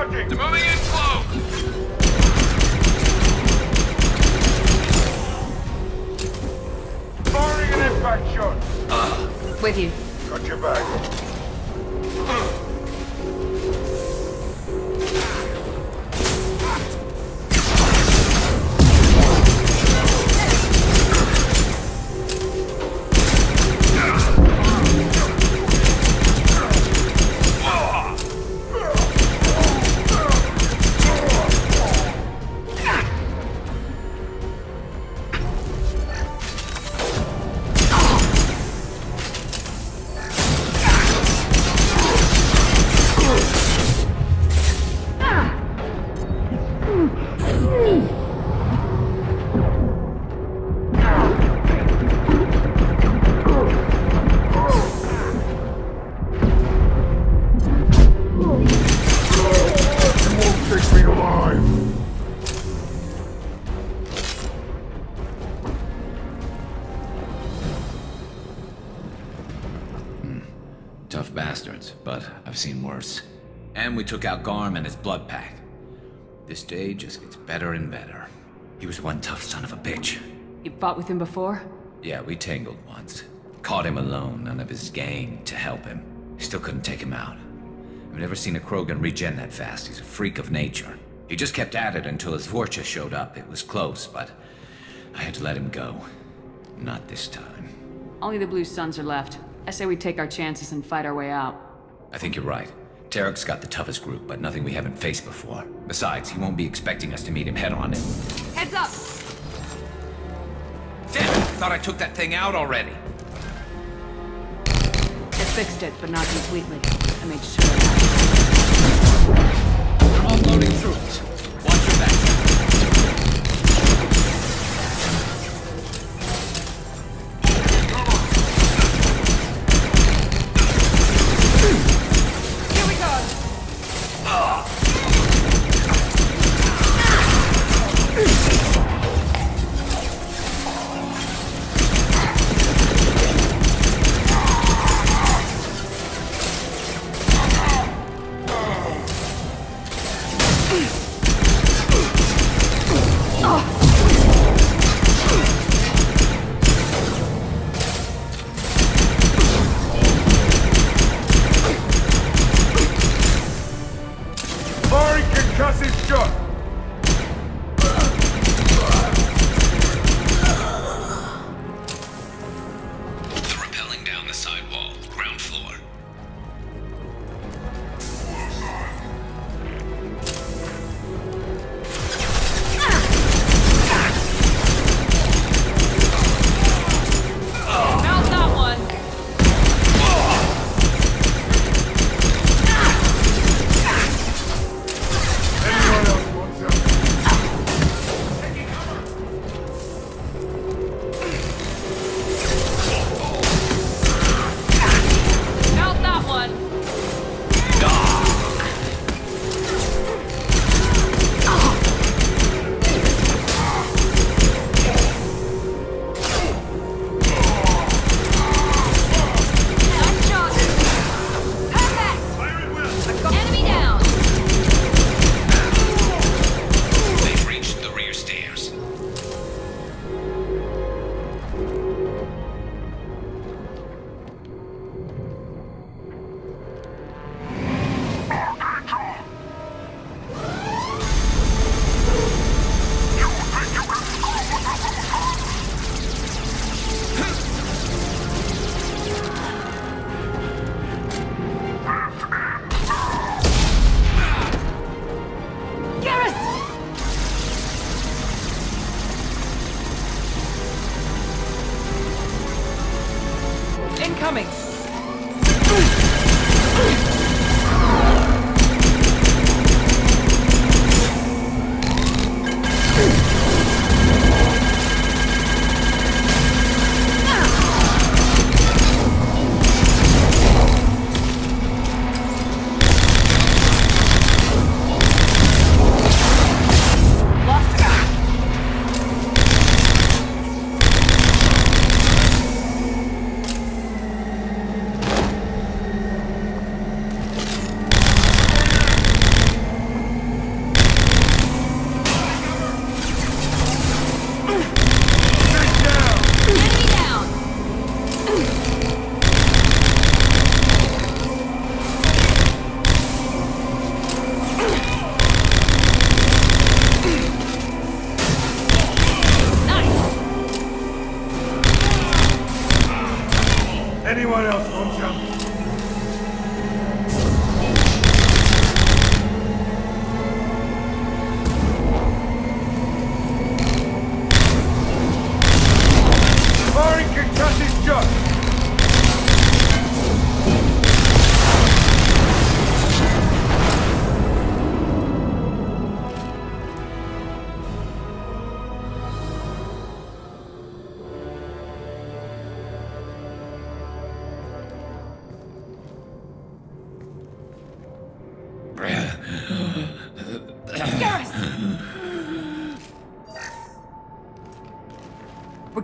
Charging! They're moving in close! Firing an impact shot! With you. Got your back. Tough bastards, but I've seen worse. And we took out Garm and his blood pack. This day just gets better and better. He was one tough son of a bitch. You fought with him before? Yeah, we tangled once. Caught him alone, none of his gang to help him. Still couldn't take him out. I've never seen a Krogan regen that fast. He's a freak of nature. He just kept at it until his Vorcha showed up. It was close, but I had to let him go. Not this time. Only the Blue Suns are left. I say we take our chances and fight our way out. I think you're right. Tarek's got the toughest group, but nothing we haven't faced before. Besides, he won't be expecting us to meet him head-on. Heads up! Damn it! I thought I took that thing out already. I fixed it, but not completely. I made sure of that. They're unloading troops. Watch your back.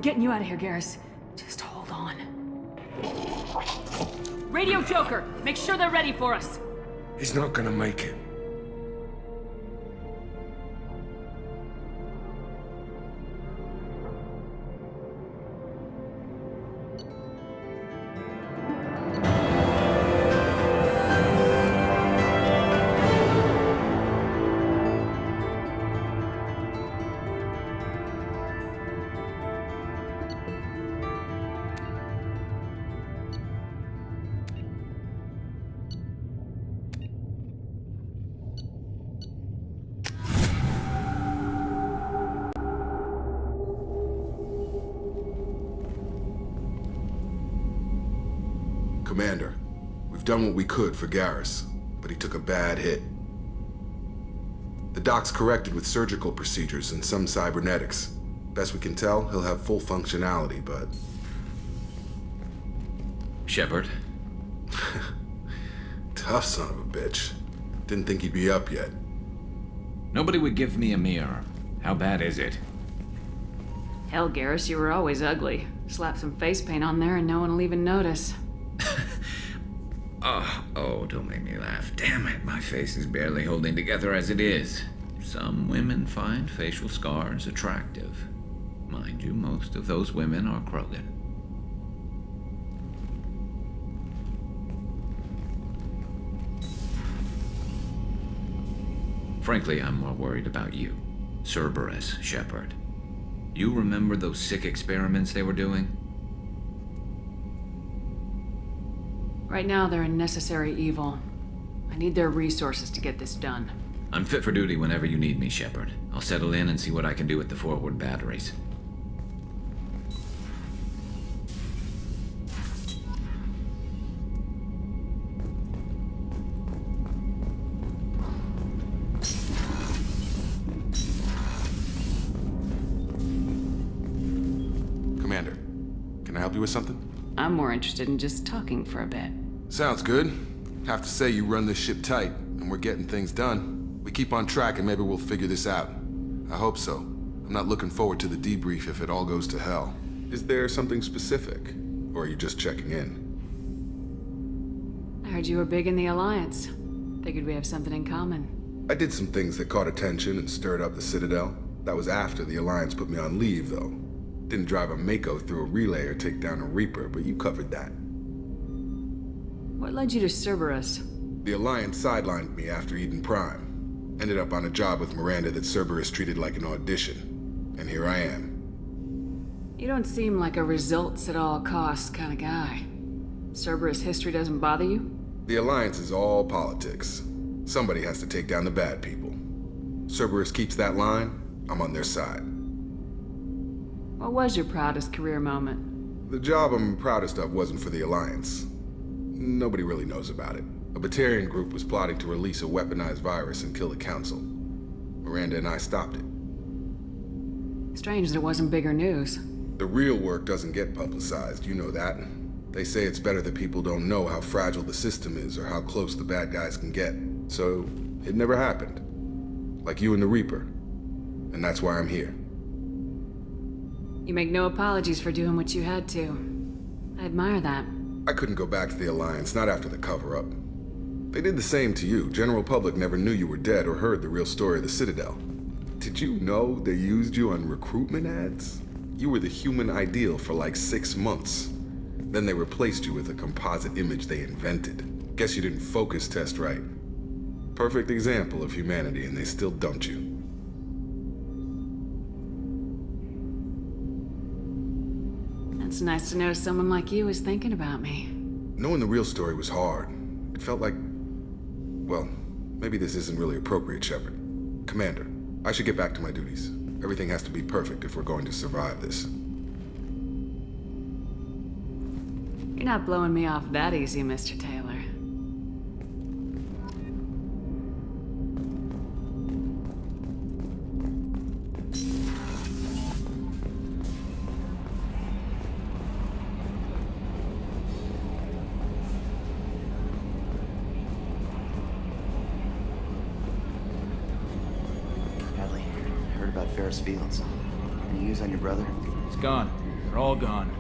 getting you out of here, Garrus. Just hold on. Radio Joker! Make sure they're ready for us! He's not gonna make it. Commander, we've done what we could for Garrus, but he took a bad hit. The doc's corrected with surgical procedures and some cybernetics. Best we can tell, he'll have full functionality, but... Shepard? Tough son of a bitch. Didn't think he'd be up yet. Nobody would give me a mirror. How bad is it? Hell, Garrus, you were always ugly. Slap some face paint on there and no one will even notice. Oh, don't make me laugh. Damn it, my face is barely holding together as it is. Some women find facial scars attractive. Mind you, most of those women are Krogan. Frankly, I'm more worried about you. Cerberus, Shepard. You remember those sick experiments they were doing? Right now, they're a necessary evil. I need their resources to get this done. I'm fit for duty whenever you need me, Shepard. I'll settle in and see what I can do with the forward batteries. Commander, can I help you with something? I'm more interested in just talking for a bit. Sounds good. Have to say you run this ship tight, and we're getting things done. We keep on track and maybe we'll figure this out. I hope so. I'm not looking forward to the debrief if it all goes to hell. Is there something specific? Or are you just checking in? I heard you were big in the Alliance. Figured we have something in common. I did some things that caught attention and stirred up the Citadel. That was after the Alliance put me on leave, though. Didn't drive a Mako through a relay or take down a Reaper, but you covered that. What led you to Cerberus? The Alliance sidelined me after Eden Prime. Ended up on a job with Miranda that Cerberus treated like an audition. And here I am. You don't seem like a results at all costs kind of guy. Cerberus history doesn't bother you? The Alliance is all politics. Somebody has to take down the bad people. Cerberus keeps that line, I'm on their side. What was your proudest career moment? The job I'm proudest of wasn't for the Alliance. Nobody really knows about it. A Batarian group was plotting to release a weaponized virus and kill the Council. Miranda and I stopped it. Strange that it wasn't bigger news. The real work doesn't get publicized, you know that. They say it's better that people don't know how fragile the system is or how close the bad guys can get. So, it never happened. Like you and the Reaper. And that's why I'm here. You make no apologies for doing what you had to. I admire that. I couldn't go back to the Alliance, not after the cover-up. They did the same to you. General public never knew you were dead or heard the real story of the Citadel. Did you know they used you on recruitment ads? You were the human ideal for like 6 months. Then they replaced you with a composite image they invented. Guess you didn't focus test right. Perfect example of humanity, and they still dumped you. It's nice to know someone like you is thinking about me. Knowing the real story was hard. It felt like... Well, maybe this isn't really appropriate, Shepard. Commander, I should get back to my duties. Everything has to be perfect if we're going to survive this. You're not blowing me off that easy, Mr. Taylor. Fields. Any news on your brother? He's gone. They're all gone.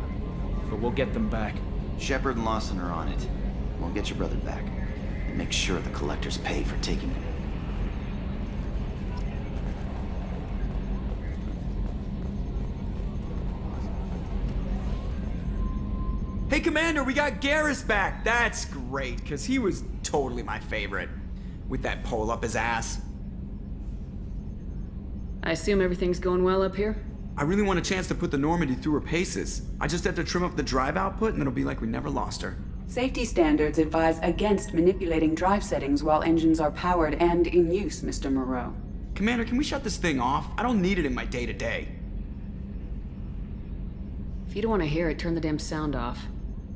But we'll get them back. Shepard and Lawson are on it. We'll get your brother back. Make sure the collectors pay for taking him. Hey, Commander, we got Garrus back. That's great, because he was totally my favorite. With that pole up his ass. I assume everything's going well up here? I really want a chance to put the Normandy through her paces. I just have to trim up the drive output, and it'll be like we never lost her. Safety standards advise against manipulating drive settings while engines are powered and in use, Mr. Moreau. Commander, can we shut this thing off? I don't need it in my day-to-day. If you don't want to hear it, turn the damn sound off.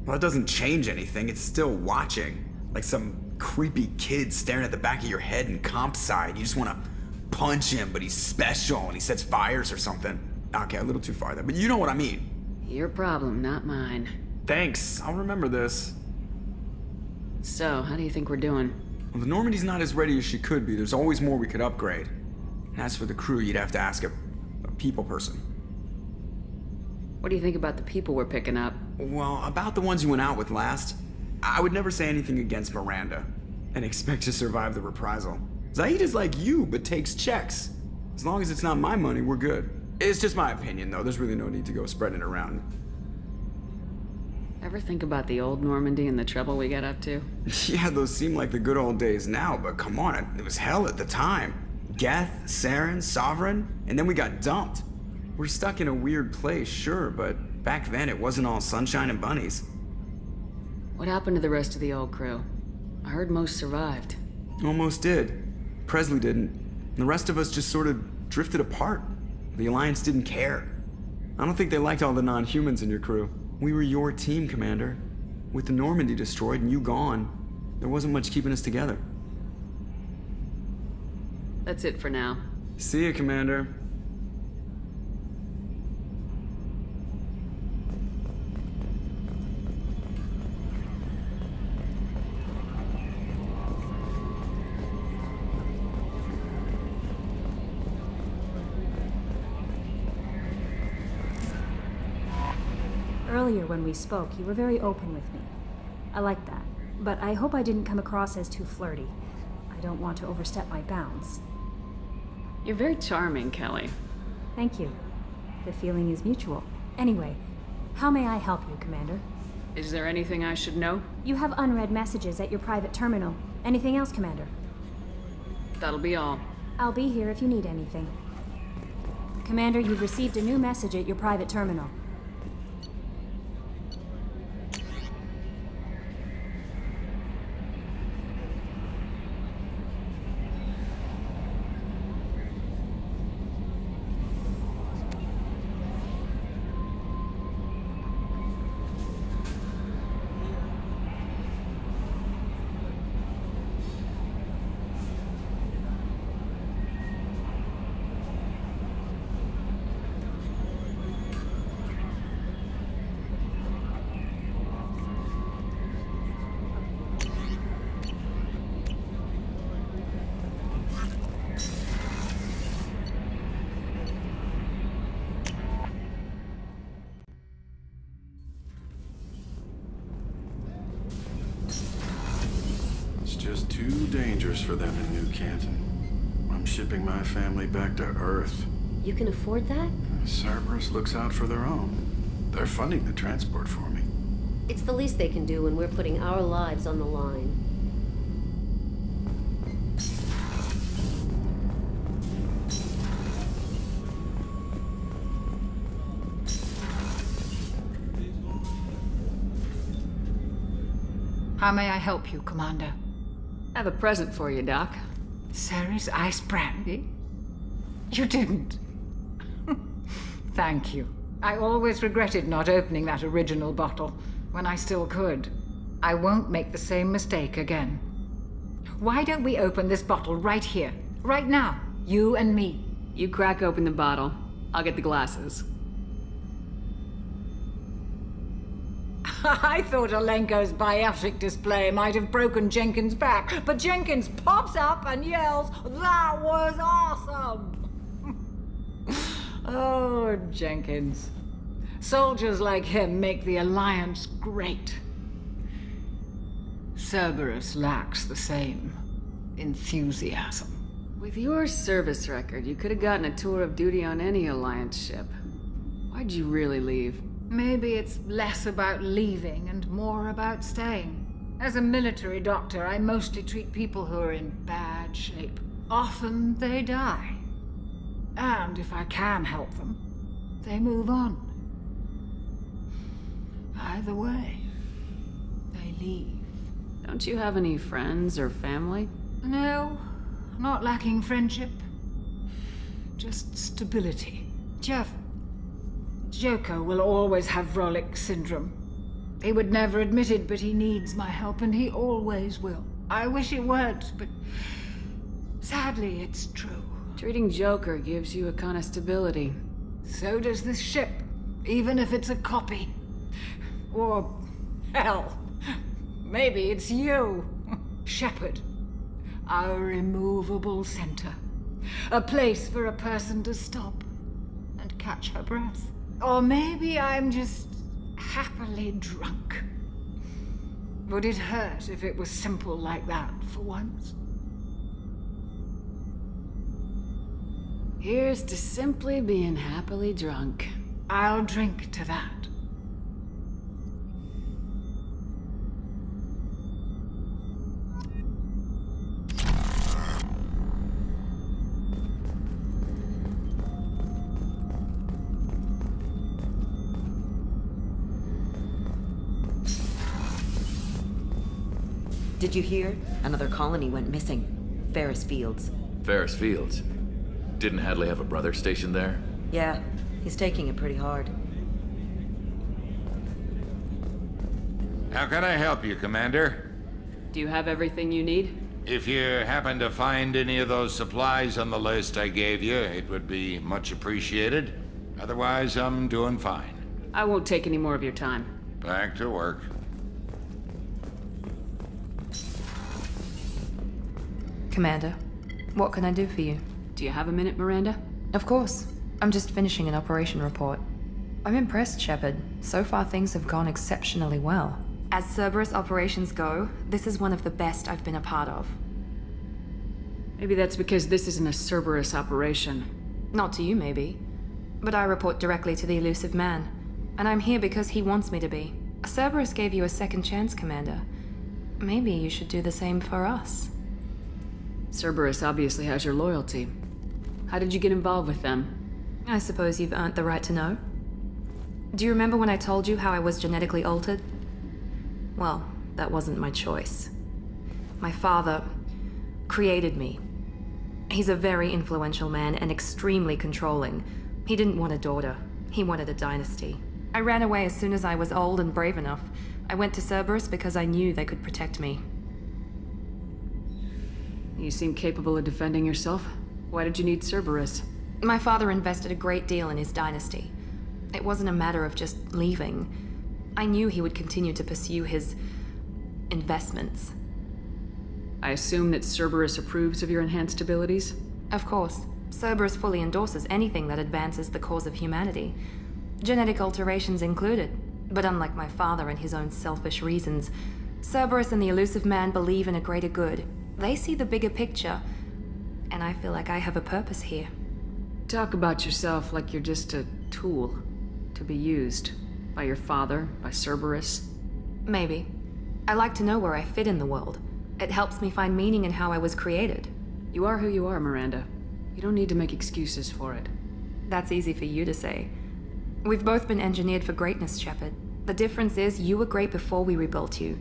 Well, it doesn't change anything. It's still watching. Like some creepy kid staring at the back of your head in comp side. You just want to punch him, but he's special and he sets fires or something. Okay, a little too far there, but you know what I mean. Your problem, not mine. Thanks, I'll remember this. So, how do you think we're doing? Well, the Normandy's not as ready as she could be. There's always more we could upgrade. And as for the crew, you'd have to ask a people person. What do you think about the people we're picking up? Well, about the ones you went out with last, I would never say anything against Miranda and expect to survive the reprisal. Zaid is like you, but takes checks. As long as it's not my money, we're good. It's just my opinion, though. There's really no need to go spreading it around. Ever think about the old Normandy and the trouble we got up to? Yeah, those seem like the good old days now, but come on, it was hell at the time. Geth, Saren, Sovereign, and then we got dumped. We're stuck in a weird place, sure, but back then it wasn't all sunshine and bunnies. What happened to the rest of the old crew? I heard most survived. Almost did. Presley didn't. And the rest of us just sort of drifted apart. The Alliance didn't care. I don't think they liked all the non-humans in your crew. We were your team, Commander. With the Normandy destroyed and you gone, there wasn't much keeping us together. That's it for now. See ya, Commander. Earlier when we spoke, you were very open with me. I like that, but I hope I didn't come across as too flirty. I don't want to overstep my bounds. You're very charming, Kelly. Thank you. The feeling is mutual. Anyway, how may I help you, Commander? Is there anything I should know? You have unread messages at your private terminal. Anything else, Commander? That'll be all. I'll be here if you need anything. Commander, you've received a new message at your private terminal. Just too dangerous for them in New Canton. I'm shipping my family back to Earth. You can afford that? Cerberus looks out for their own. They're funding the transport for me. It's the least they can do when we're putting our lives on the line. How may I help you, Commander? I have a present for you, Doc. Sarah's ice brandy? You didn't. Thank you. I always regretted not opening that original bottle when I still could. I won't make the same mistake again. Why don't we open this bottle right here, right now, you and me? You crack open the bottle. I'll get the glasses. I thought Alenko's biotic display might have broken Jenkins' back, but Jenkins pops up and yells, "That was awesome!" Oh, Jenkins. Soldiers like him make the Alliance great. Cerberus lacks the same enthusiasm. With your service record, you could have gotten a tour of duty on any Alliance ship. Why'd you really leave? Maybe it's less about leaving and more about staying. As a military doctor, I mostly treat people who are in bad shape. Often they die. And if I can help them, they move on. Either way, they leave. Don't you have any friends or family? No, not lacking friendship. Just stability. Joker will always have Vrolic syndrome. He would never admit it, but he needs my help, and he always will. I wish it weren't, but sadly, it's true. Treating Joker gives you a kind of stability. So does this ship, even if it's a copy. Or, hell, maybe it's you, Shepard. Our immovable center. A place for a person to stop and catch her breath. Or maybe I'm just happily drunk. Would it hurt if it was simple like that for once? Here's to simply being happily drunk. I'll drink to that. Did you hear? Another colony went missing. Ferris Fields. Ferris Fields? Didn't Hadley have a brother stationed there? Yeah, he's taking it pretty hard. How can I help you, Commander? Do you have everything you need? If you happen to find any of those supplies on the list I gave you, it would be much appreciated. Otherwise, I'm doing fine. I won't take any more of your time. Back to work. Commander, what can I do for you? Do you have a minute, Miranda? Of course. I'm just finishing an operation report. I'm impressed, Shepard. So far, things have gone exceptionally well. As Cerberus operations go, this is one of the best I've been a part of. Maybe that's because this isn't a Cerberus operation. Not to you, maybe. But I report directly to the Elusive Man. And I'm here because he wants me to be. Cerberus gave you a second chance, Commander. Maybe you should do the same for us. Cerberus obviously has your loyalty. How did you get involved with them? I suppose you've earned the right to know. Do you remember when I told you how I was genetically altered? Well, that wasn't my choice. My father created me. He's a very influential man and extremely controlling. He didn't want a daughter. He wanted a dynasty. I ran away as soon as I was old and brave enough. I went to Cerberus because I knew they could protect me. You seem capable of defending yourself. Why did you need Cerberus? My father invested a great deal in his dynasty. It wasn't a matter of just leaving. I knew he would continue to pursue his investments. I assume that Cerberus approves of your enhanced abilities? Of course. Cerberus fully endorses anything that advances the cause of humanity. Genetic alterations included. But unlike my father and his own selfish reasons, Cerberus and the Elusive Man believe in a greater good. They see the bigger picture, and I feel like I have a purpose here. Talk about yourself like you're just a tool to be used by your father, by Cerberus. Maybe. I like to know where I fit in the world. It helps me find meaning in how I was created. You are who you are, Miranda. You don't need to make excuses for it. That's easy for you to say. We've both been engineered for greatness, Shepard. The difference is you were great before we rebuilt you.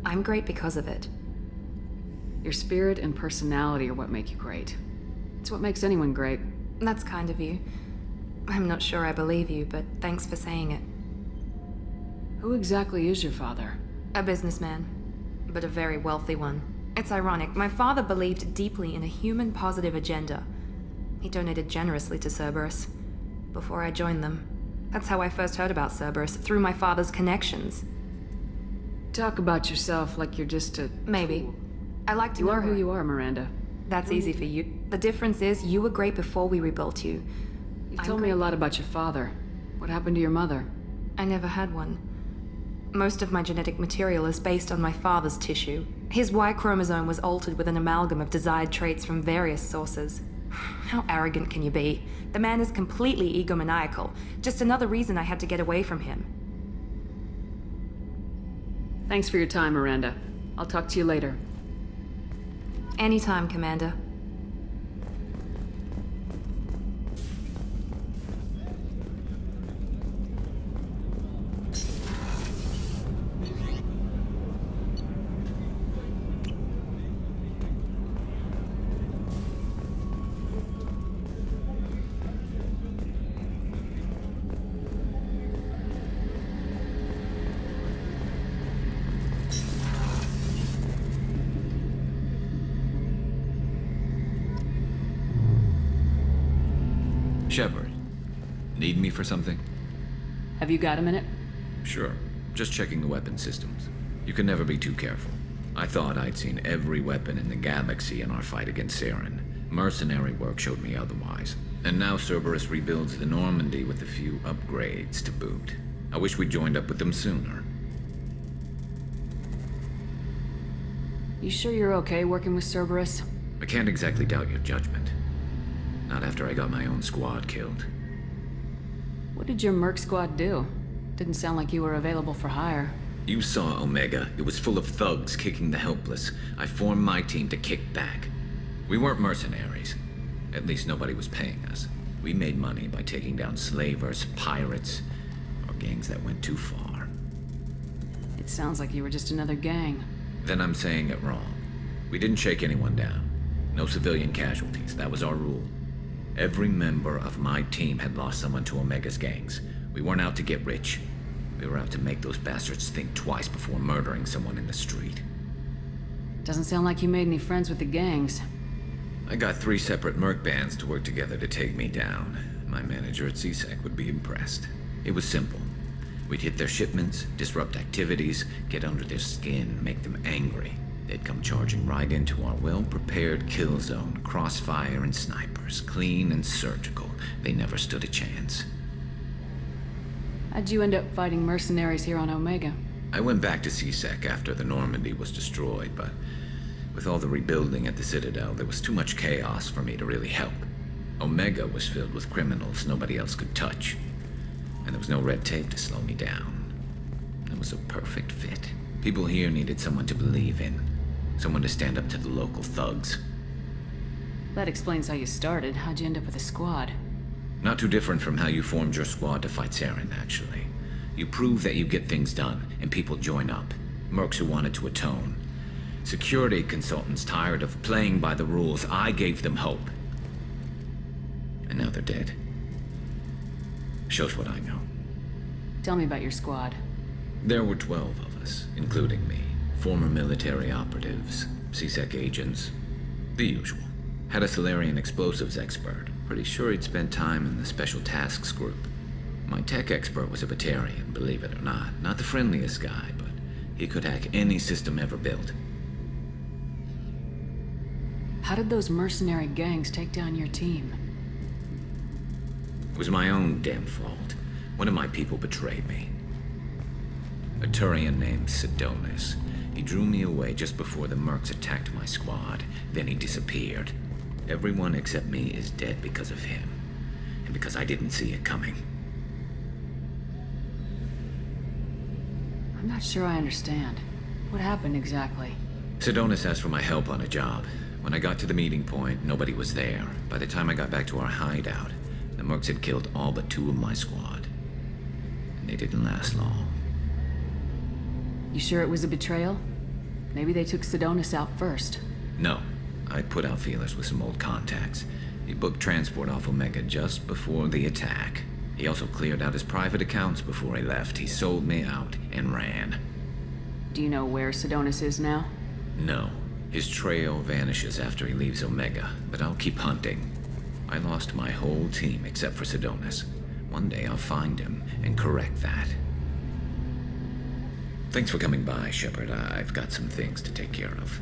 I'm great because of it. Your spirit and personality are what make you great. It's what makes anyone great. That's kind of you. I'm not sure I believe you, but thanks for saying it. Who exactly is your father? A businessman, but a very wealthy one. It's ironic. My father believed deeply in a human-positive agenda. He donated generously to Cerberus before I joined them. That's how I first heard about Cerberus, through my father's connections. Talk about yourself like you're just a... Maybe. I like to You know are who where- you are, Miranda. That's easy for you. The difference is you were great before we rebuilt you. You told me a lot about your father. What happened to your mother? I never had one. Most of my genetic material is based on my father's tissue. His Y chromosome was altered with an amalgam of desired traits from various sources. How arrogant can you be? The man is completely egomaniacal. Just another reason I had to get away from him. Thanks for your time, Miranda. I'll talk to you later. Anytime, Commander. Shepard, need me for something? Have you got a minute? Sure. Just checking the weapon systems. You can never be too careful. I thought I'd seen every weapon in the galaxy in our fight against Saren. Mercenary work showed me otherwise. And now Cerberus rebuilds the Normandy with a few upgrades to boot. I wish we'd joined up with them sooner. You sure you're okay working with Cerberus? I can't exactly doubt your judgment. Not after I got my own squad killed. What did your merc squad do? Didn't sound like you were available for hire. You saw Omega. It was full of thugs kicking the helpless. I formed my team to kick back. We weren't mercenaries. At least nobody was paying us. We made money by taking down slavers, pirates, or gangs that went too far. It sounds like you were just another gang. Then I'm saying it wrong. We didn't shake anyone down. No civilian casualties. That was our rule. Every member of my team had lost someone to Omega's gangs. We weren't out to get rich. We were out to make those bastards think twice before murdering someone in the street. Doesn't sound like you made any friends with the gangs. I got 3 separate merc bands to work together to take me down. My manager at CSEC would be impressed. It was simple. We'd hit their shipments, disrupt activities, get under their skin, make them angry. They'd come charging right into our well-prepared kill zone, crossfire and snipers, clean and surgical. They never stood a chance. How'd you end up fighting mercenaries here on Omega? I went back to CSEC after the Normandy was destroyed, but with all the rebuilding at the Citadel, there was too much chaos for me to really help. Omega was filled with criminals nobody else could touch, and there was no red tape to slow me down. It was a perfect fit. People here needed someone to believe in. Someone to stand up to the local thugs. That explains how you started. How'd you end up with a squad? Not too different from how you formed your squad to fight Saren, actually. You prove that you get things done, and people join up. Mercs who wanted to atone. Security consultants tired of playing by the rules. I gave them hope. And now they're dead. Shows what I know. Tell me about your squad. There were 12 of us, including me. Former military operatives, CSEC agents, the usual. Had a Solarian explosives expert. Pretty sure he'd spent time in the Special Tasks Group. My tech expert was a Batarian, believe it or not. Not the friendliest guy, but he could hack any system ever built. How did those mercenary gangs take down your team? It was my own damn fault. One of my people betrayed me. A Turian named Sidonis. He drew me away just before the mercs attacked my squad. Then he disappeared. Everyone except me is dead because of him. And because I didn't see it coming. I'm not sure I understand. What happened exactly? Sidonis asked for my help on a job. When I got to the meeting point, nobody was there. By the time I got back to our hideout, the mercs had killed all but 2 of my squad. And they didn't last long. You sure it was a betrayal? Maybe they took Sidonis out first. No. I put out feelers with some old contacts. He booked transport off Omega just before the attack. He also cleared out his private accounts before he left. He sold me out and ran. Do you know where Sidonis is now? No. His trail vanishes after he leaves Omega, but I'll keep hunting. I lost my whole team except for Sidonis. One day I'll find him and correct that. Thanks for coming by, Shepard. I've got some things to take care of.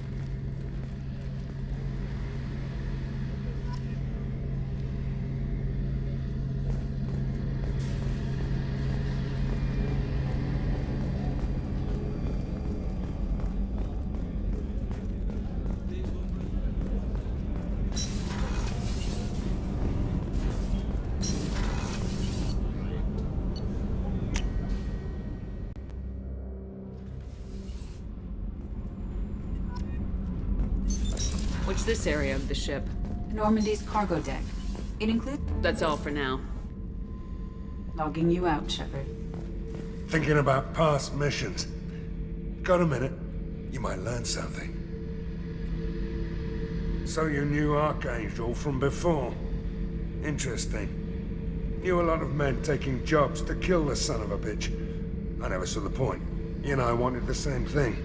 What's this area of the ship? Normandy's cargo deck. It includes... That's all for now. Logging you out, Shepard. Thinking about past missions. Got a minute? You might learn something. So you knew Archangel from before? Interesting. Knew a lot of men taking jobs to kill the son of a bitch. I never saw the point. You know, I wanted the same thing.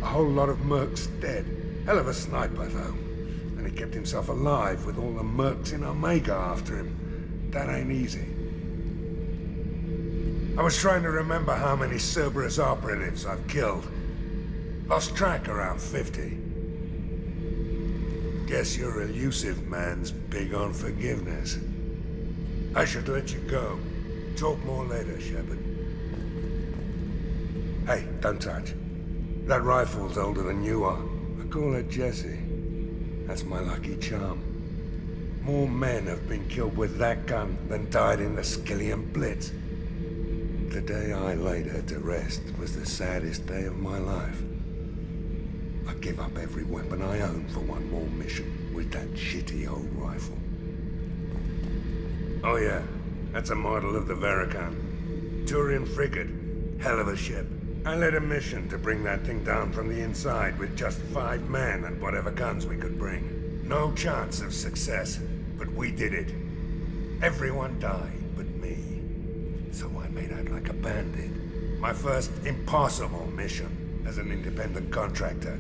A whole lot of mercs dead. Hell of a sniper, though. And he kept himself alive with all the mercs in Omega after him. That ain't easy. I was trying to remember how many Cerberus operatives I've killed. Lost track around 50. Guess your elusive man's big on forgiveness. I should let you go. Talk more later, Shepard. Hey, don't touch. That rifle's older than you are. I call it Jesse. That's my lucky charm. More men have been killed with that gun than died in the Skillian Blitz. The day I laid her to rest was the saddest day of my life. I give up every weapon I own for one more mission with that shitty old rifle. Oh yeah, that's a model of the Veracon. Turian frigate. Hell of a ship. I led a mission to bring that thing down from the inside with just 5 men and whatever guns we could bring. No chance of success, but we did it. Everyone died but me. So I made out like a bandit. My first impossible mission as an independent contractor.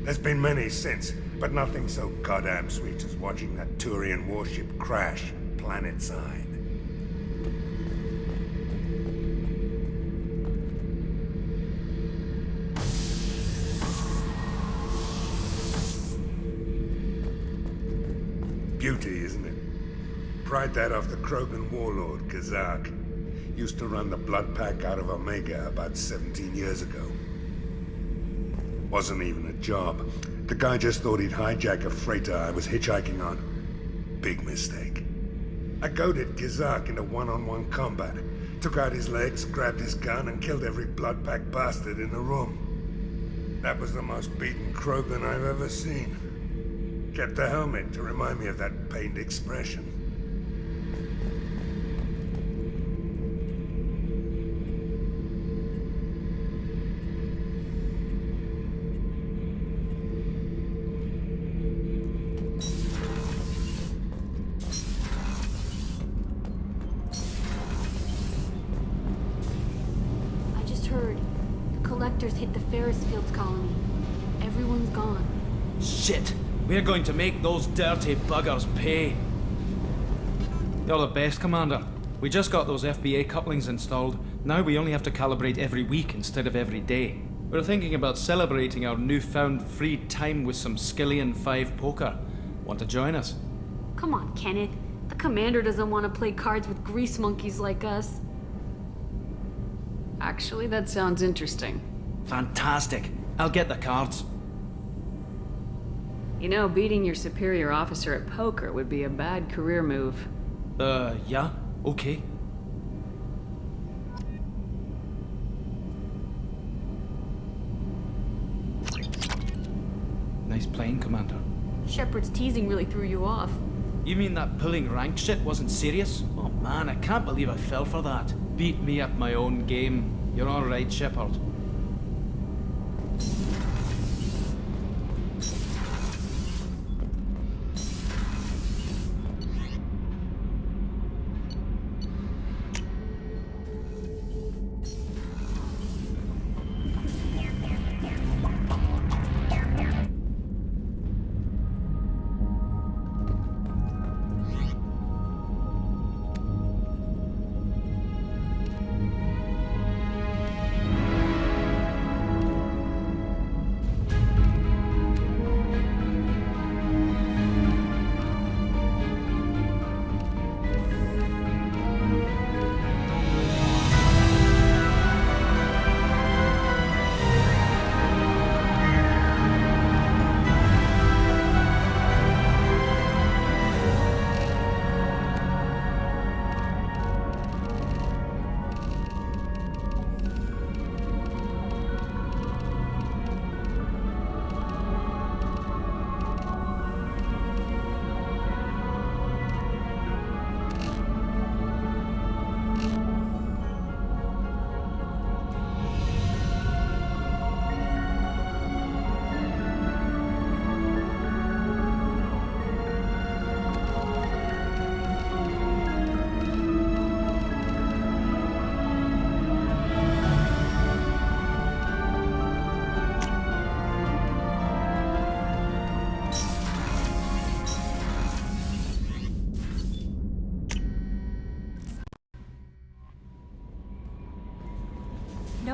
There's been many since, but nothing so goddamn sweet as watching that Turian warship crash planetside. Beauty, isn't it? Pried that off the Krogan warlord, Kazak. Used to run the Blood Pack out of Omega about 17 years ago. Wasn't even a job. The guy just thought he'd hijack a freighter I was hitchhiking on. Big mistake. I goaded Kazak into one-on-one combat. Took out his legs, grabbed his gun, and killed every Blood Pack bastard in the room. That was the most beaten Krogan I've ever seen. Kept a helmet to remind me of that pained expression. I just heard. The collectors hit the Ferris Fields colony. Everyone's gone. Shit! We're going to make those dirty buggers pay. You're the best, Commander. We just got those FBA couplings installed. Now we only have to calibrate every week instead of every day. We're thinking about celebrating our newfound free time with some Skillian 5 poker. Want to join us? Come on, Kenneth. The commander doesn't want to play cards with grease monkeys like us. Actually, that sounds interesting. Fantastic. I'll get the cards. You know, beating your superior officer at poker would be a bad career move. Yeah? Okay. Nice playing, Commander. Shepard's teasing really threw you off. You mean that pulling rank shit wasn't serious? Oh man, I can't believe I fell for that. Beat me at my own game. You're all right, Shepard.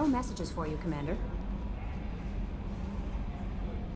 more messages for you, Commander.